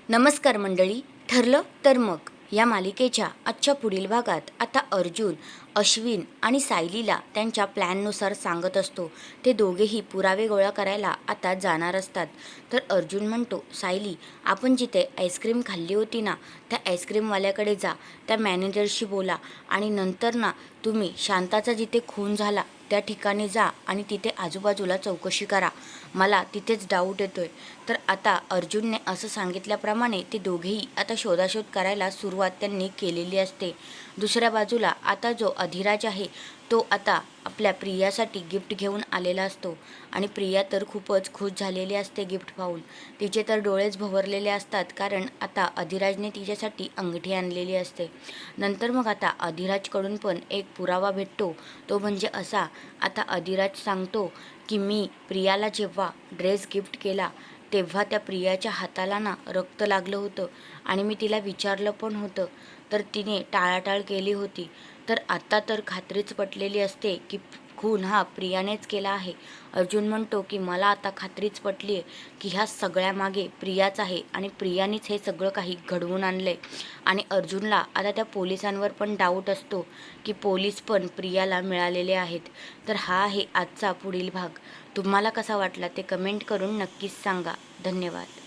नमस्कार मंडळी. ठरलं तर मग या मालिकेच्या आजच्या पुढील भागात आता अर्जुन अश्विन आणि सायलीला त्यांच्या प्लॅननुसार सांगत असतो. ते दोघेही पुरावे गोळा करायला आता जाणार असतात. तर अर्जुन म्हणतो, सायली, आपण जिथे आईस्क्रीम खाल्ली होती ना, त्या आईस्क्रीमवाल्याकडे जा, त्या मॅनेजरशी बोला आणि नंतर ना तुम्ही शांताचा जिथे खून झाला त्या ठिकाणी जा आणि तिथे आजूबाजूला चौकशी करा. मला तिथेच डाऊट येतोय. तर आता अर्जुनने असं सांगितल्याप्रमाणे ते दोघेही आता शोधाशोध करायला सुरुवात त्यांनी केलेली असते. दुसऱ्या बाजूला आता जो अधिराज आहे तो आता आपल्या प्रियासाठी गिफ्ट घेऊन आलेला असतो आणि प्रिया तर खूपच खुश झालेली असते गिफ्ट पाहून. तिचे तर डोळेच भरलेले असतात, कारण आता अधिराजने तिच्यासाठी अंगठी आणलेली असते. नंतर मग आता अधिराजकडून पण एक पुरावा भेटतो. तो म्हणजे असा, आता अधिराज सांगतो की मी प्रियाला जेव्हा ड्रेस गिफ्ट केला तेव्हा त्या प्रियाच्या हाताला ना रक्त लागलं होतं आणि मी तिला विचारलं पण होतं, तर तिने टाळाटाळ केली होती. तर आता तर खात्रीच पटलेली असते की खून हा प्रियानेच केला आहे. अर्जुन म्हणतो की मला आता खात्रीच पटली आहे की ह्या सगळ्यामागे प्रियाच आहे आणि प्रियानेच हे सगळं काही घडवून आणलं आहे. आणि अर्जुनला आता त्या पोलिसांवर पण डाऊट असतो की पोलीस पण प्रियाला मिळालेले आहेत. तर हा आहे आजचा पुढील भाग. तुम्हाला कसा वाटला ते कमेंट करून नक्कीच सांगा. धन्यवाद.